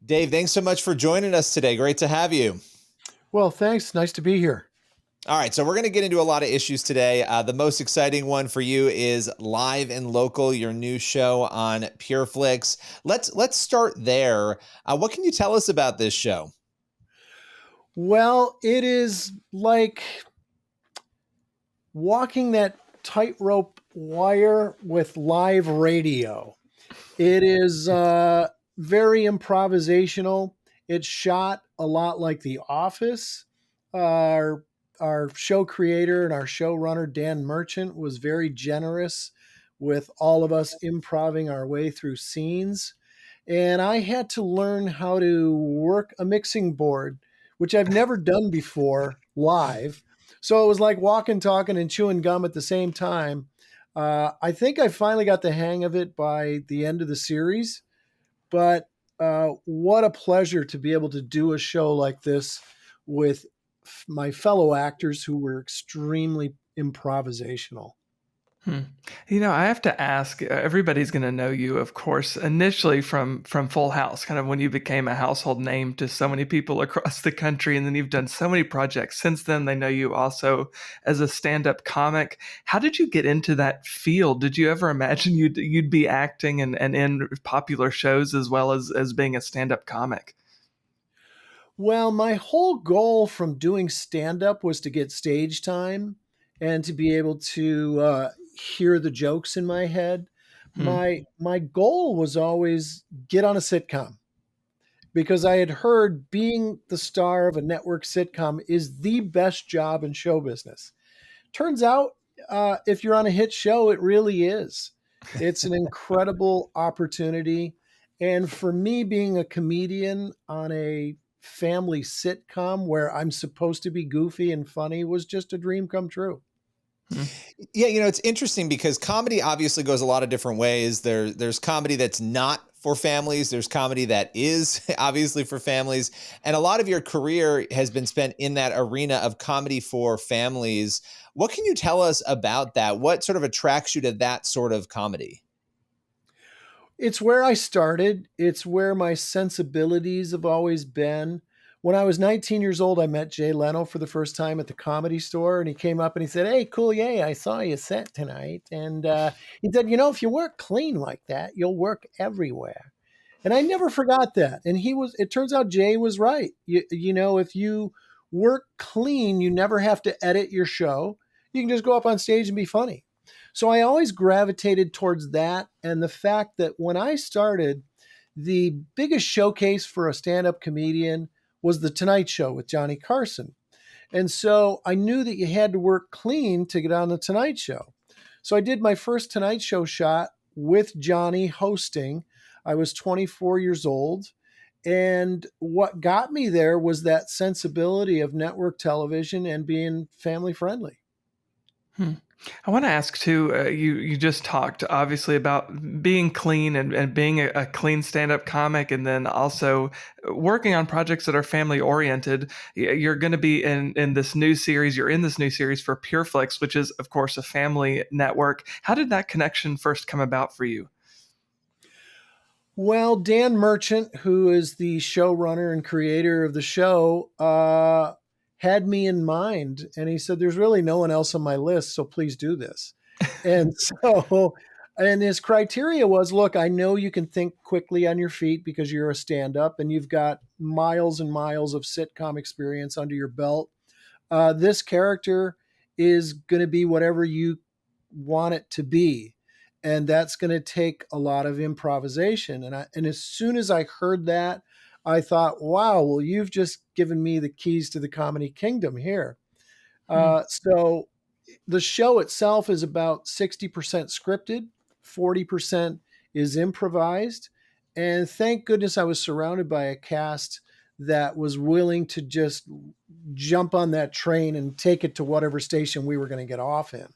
Dave, thanks so much for joining us today. Great to have you. Well, thanks. Nice to be here. All right, so we're going to get into a lot of issues today. The most exciting one for you is Live+Local, your new show on Pure Flix. Let's start there. What can you tell us about this show? Well, it is like walking that tightrope wire with live radio. It is very improvisational. It's shot a lot like The Office. Our show creator and our showrunner, Dan Merchant, was very generous with all of us improving our way through scenes. And I had to learn how to work a mixing board, which I've never done before live. So it was like walking, talking, and chewing gum at the same time. I think I finally got the hang of it by the end of the series, but what a pleasure to be able to do a show like this with my fellow actors who were extremely improvisational. I have to ask, everybody's going to know you, of course, initially from Full House, kind of when you became a household name to so many people across the country. And then you've done so many projects since then. They know you also as a stand-up comic. How did you get into that field? Did you ever imagine you'd be acting and in popular shows as well as being a stand-up comic? Well, my whole goal from doing stand-up was to get stage time and to be able to hear the jokes in my head. My goal was always get on a sitcom because I had heard being the star of a network sitcom is the best job in show business. Turns out, if you're on a hit show, it really is. It's an incredible opportunity. And for me, being a comedian on a family sitcom where I'm supposed to be goofy and funny was just a dream come true. Yeah, it's interesting because comedy obviously goes a lot of different ways. There's comedy that's not for families. There's comedy that is obviously for families. And a lot of your career has been spent in that arena of comedy for families. What can you tell us about that? What sort of attracts you to that sort of comedy? It's where I started. It's where my sensibilities have always been. When I was 19 years old, I met Jay Leno for the first time at the Comedy Store, and he came up and he said, "Hey, Coulier, I saw you set tonight." And he said, if you work clean like that, you'll work everywhere. And I never forgot that. And it turns out Jay was right. If you work clean, you never have to edit your show. You can just go up on stage and be funny. So I always gravitated towards that. And the fact that when I started, the biggest showcase for a stand-up comedian was The Tonight Show with Johnny Carson. And so I knew that you had to work clean to get on The Tonight Show. So I did my first Tonight Show shot with Johnny hosting. I was 24 years old. And what got me there was that sensibility of network television and being family friendly. I want to ask too, you just talked obviously about being clean and being a clean stand-up comic, and then also working on projects that are family oriented. You're going to be in this new series. You're in this new series for Pure Flix, which is of course a family network. How did that connection first come about for you? Well, Dan Merchant, who is the showrunner and creator of the show, had me in mind, and he said, "There's really no one else on my list, so please do this." And his criteria was, look, I know you can think quickly on your feet because you're a stand-up and you've got miles and miles of sitcom experience under your belt. This character is going to be whatever you want it to be. And that's going to take a lot of improvisation. And as soon as I heard that, I thought, wow, well, you've just given me the keys to the comedy kingdom here. So the show itself is about 60% scripted, 40% is improvised. And thank goodness I was surrounded by a cast that was willing to just jump on that train and take it to whatever station we were going to get off in.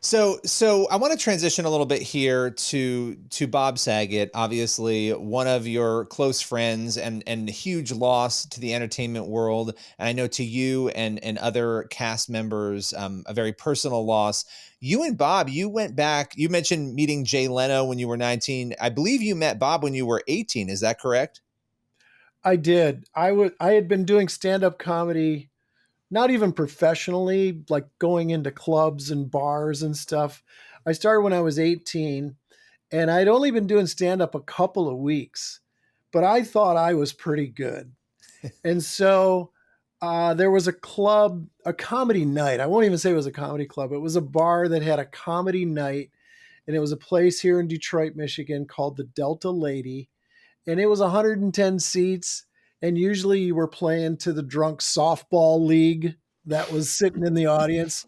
So I want to transition a little bit here to Bob Saget, obviously one of your close friends and huge loss to the entertainment world, and I know to you and other cast members, a very personal loss. You and Bob, you went back. You mentioned meeting Jay Leno when you were 19. I believe you met Bob when you were 18. Is that correct? I did. I had been doing stand-up comedy, not even professionally, like going into clubs and bars and stuff. I started when I was 18, and I'd only been doing stand-up a couple of weeks, but I thought I was pretty good. And so there was a club, a comedy night. I won't even say it was a comedy club. It was a bar that had a comedy night, and it was a place here in Detroit, Michigan called the Delta Lady, and it was 110 seats. And usually you were playing to the drunk softball league that was sitting in the audience.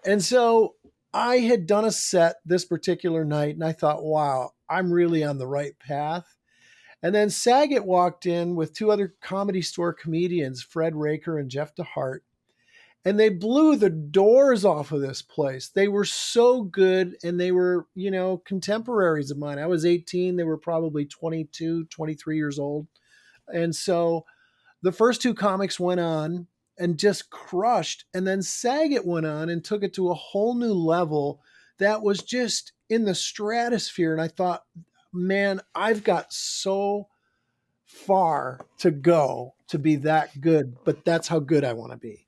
And so I had done a set this particular night, and I thought, wow, I'm really on the right path. And then Saget walked in with two other Comedy Store comedians, Fred Raker and Jeff DeHart, and they blew the doors off of this place. They were so good, and they were, contemporaries of mine. I was 18. They were probably 22, 23 years old. And so the first two comics went on and just crushed. And then Saget went on and took it to a whole new level that was just in the stratosphere. And I thought, man, I've got so far to go to be that good, but that's how good I want to be.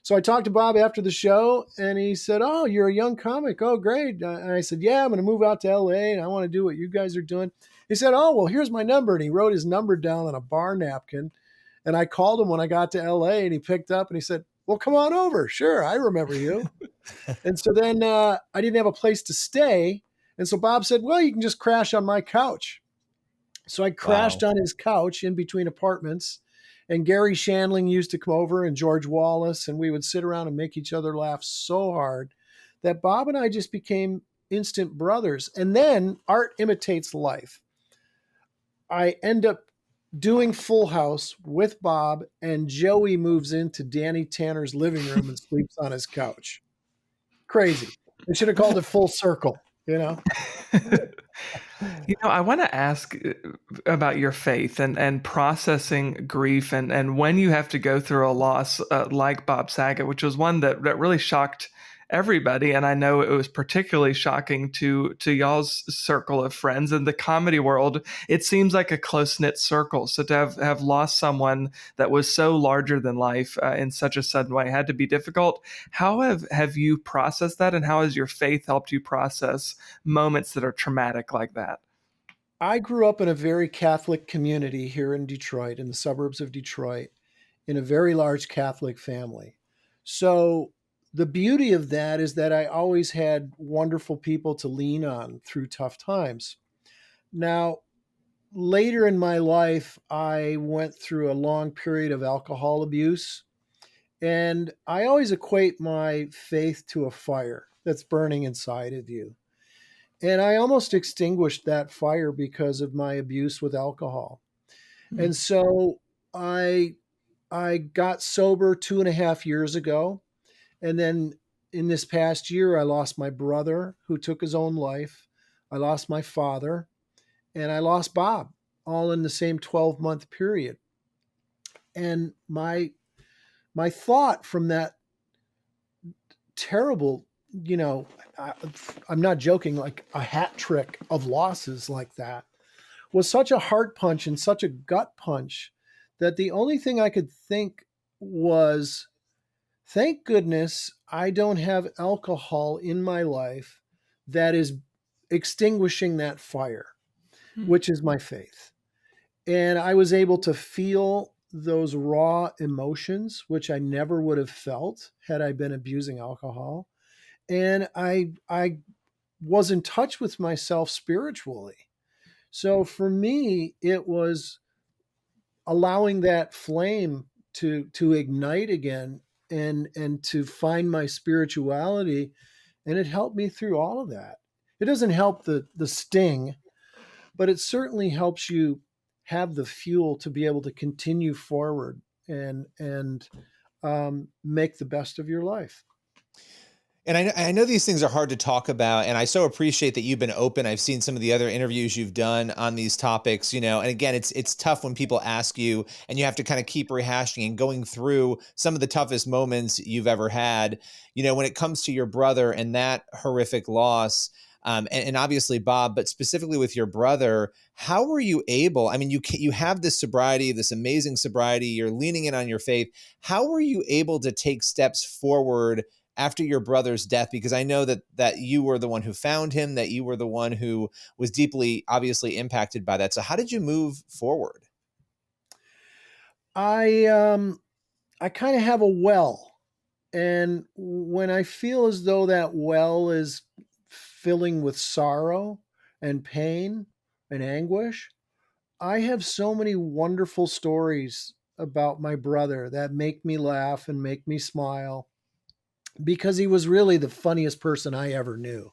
So I talked to Bob after the show, and he said, "Oh, you're a young comic. Oh, great." And I said, "Yeah, I'm going to move out to LA, and I want to do what you guys are doing." He said, "Oh, well, here's my number." And he wrote his number down on a bar napkin. And I called him when I got to LA, and he picked up and he said, "Well, come on over. Sure, I remember you." And so then I didn't have a place to stay. And so Bob said, "Well, you can just crash on my couch." So I crashed Wow. on his couch in between apartments. And Gary Shandling used to come over, and George Wallace, and we would sit around and make each other laugh so hard that Bob and I just became instant brothers. And then art imitates life. I end up doing Full House with Bob, and Joey moves into Danny Tanner's living room and sleeps on his couch. Crazy. They should have called it Full Circle, you know? I want to ask about your faith and processing grief and when you have to go through a loss like Bob Saget, which was one that really shocked everybody. And I know it was particularly shocking to y'all's circle of friends in the comedy world. It seems like a close-knit circle. So to have lost someone that was so larger than life in such a sudden way had to be difficult. How have you processed that, and how has your faith helped you process moments that are traumatic like that? I grew up in a very Catholic community here in Detroit, in the suburbs of Detroit, in a very large Catholic family. So the beauty of that is that I always had wonderful people to lean on through tough times. Now, later in my life, I went through a long period of alcohol abuse, and I always equate my faith to a fire that's burning inside of you. And I almost extinguished that fire because of my abuse with alcohol. Hmm. And so I I got sober 2.5 years ago. And then in this past year, I lost my brother who took his own life. I lost my father, and I lost Bob, all in the same 12-month period. And my thought from that terrible, I, I'm not joking, like a hat trick of losses like that was such a heart punch and such a gut punch that the only thing I could think was, thank goodness I don't have alcohol in my life that is extinguishing that fire, Hmm. which is my faith. And I was able to feel those raw emotions, which I never would have felt had I been abusing alcohol. And I was in touch with myself spiritually. So for me, it was allowing that flame to ignite again and to find my spirituality, and it helped me through all of that. It doesn't help the sting, but it certainly helps you have the fuel to be able to continue forward and make the best of your life. And I know these things are hard to talk about, and I so appreciate that you've been open. I've seen some of the other interviews you've done on these topics, and again, it's tough when people ask you and you have to kind of keep rehashing and going through some of the toughest moments you've ever had, when it comes to your brother and that horrific loss. And obviously Bob, but specifically with your brother, how were you able? I mean, you have this sobriety, this amazing sobriety. You're leaning in on your faith. How were you able to take steps forward after your brother's death? Because I know that you were the one who found him, that you were the one who was deeply, obviously impacted by that. So how did you move forward? I kind of have a well, and when I feel as though that well is filling with sorrow and pain and anguish, I have so many wonderful stories about my brother that make me laugh and make me smile because he was really the funniest person I ever knew.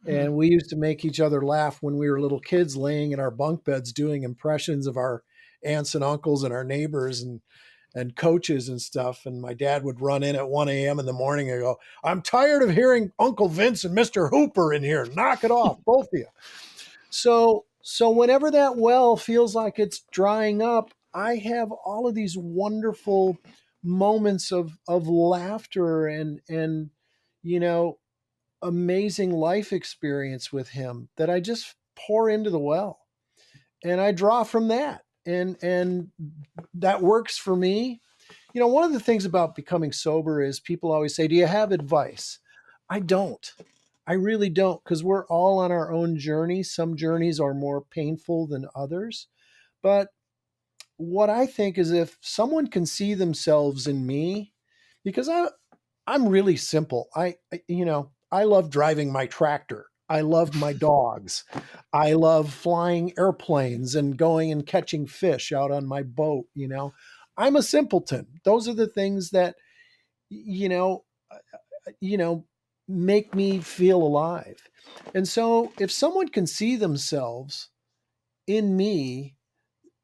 Hmm. And we used to make each other laugh when we were little kids laying in our bunk beds doing impressions of our aunts and uncles and our neighbors and coaches and stuff. And my dad would run in at 1 a.m. in the morning and go, "I'm tired of hearing Uncle Vince and Mr. Hooper in here. Knock it off, both of you." So whenever that well feels like it's drying up, I have all of these wonderful moments of laughter and you know amazing life experience with him that I just pour into the well, and I draw from that, and that works for me. One of the things about becoming sober is people always say, "Do you have advice?" I don't. I really don't, because we're all on our own journey. Some journeys are more painful than others. But what I think is, if someone can see themselves in me, because I'm really simple. I love driving my tractor. I love my dogs. I love flying airplanes and going and catching fish out on my boat. I'm a simpleton. Those are the things that, you know, you know, make me feel alive. And so if someone can see themselves in me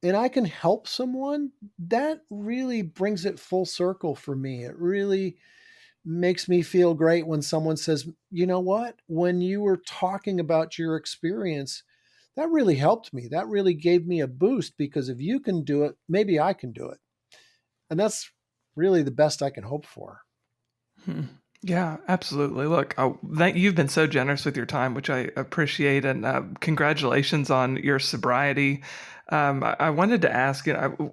and I can help someone, that really brings it full circle for me. It really makes me feel great when someone says, "You know what? When you were talking about your experience, that really helped me. That really gave me a boost, because if you can do it, maybe I can do it." And that's really the best I can hope for. Hmm. Yeah, absolutely. Look, you've been so generous with your time, which I appreciate, and congratulations on your sobriety. I wanted to ask,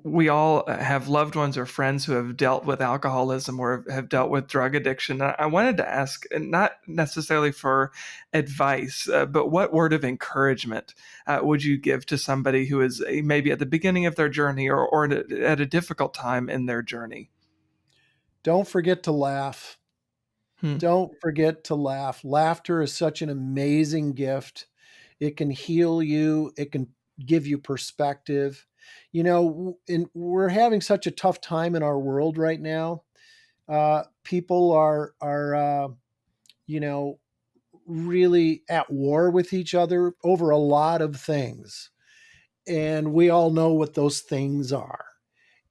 we all have loved ones or friends who have dealt with alcoholism or have dealt with drug addiction. I wanted to ask, and not necessarily for advice, but what word of encouragement would you give to somebody who is maybe at the beginning of their journey or at a difficult time in their journey? Don't forget to laugh. Hmm. Don't forget to laugh. Laughter is such an amazing gift. It can heal you, it can give you perspective. We're having such a tough time in our world right now. People are you know, really at war with each other over a lot of things. And we all know what those things are.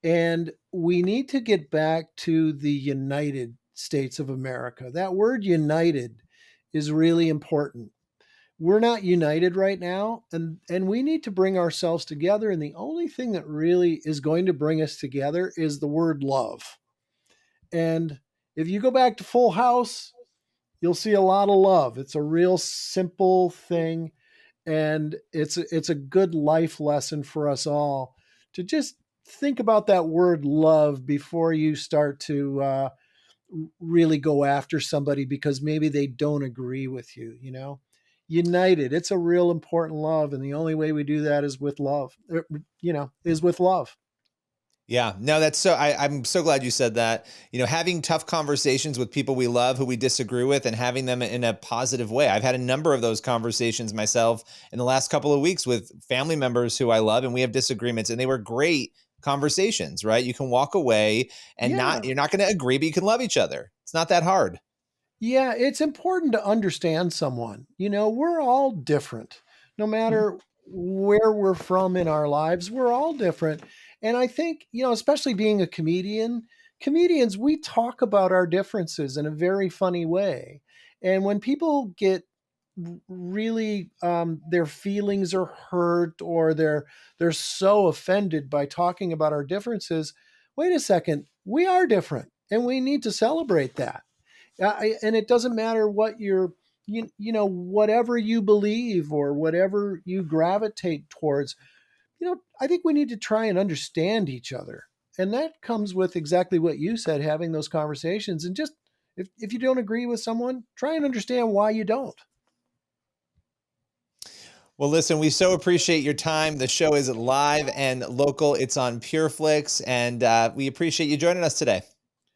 And we need to get back to the United States of America. That word united is really important. We're not united right now, and we need to bring ourselves together, and the only thing that really is going to bring us together is the word love. And if you go back to Full House, you'll see a lot of love. It's a real simple thing, and it's a good life lesson for us all to just think about that word love before you start to really go after somebody because maybe they don't agree with you. United, it's a real important love, and the only way we do that is with love. Is with love. Yeah, no, I'm so glad you said that. Having tough conversations with people we love who we disagree with and having them in a positive way. I've had a number of those conversations myself in the last couple of weeks with family members who I love, and we have disagreements, and they were great conversations, right? You can walk away and Yeah. you're not going to agree, but you can love each other. It's not that hard. Yeah, it's important to understand someone. We're all different. No Hmm. matter where we're from in our lives, we're all different. And I think, especially being a comedian, comedians, we talk about our differences in a very funny way. And when people get really their feelings are hurt, or they're so offended by talking about our differences, wait a second, we are different and we need to celebrate that. And it doesn't matter what whatever you believe or whatever you gravitate towards. I think we need to try and understand each other. And that comes with exactly what you said, having those conversations. And just, if you don't agree with someone, try and understand why you don't. Well, listen, we so appreciate your time. The show is live and local. It's on Pure Flix, and we appreciate you joining us today.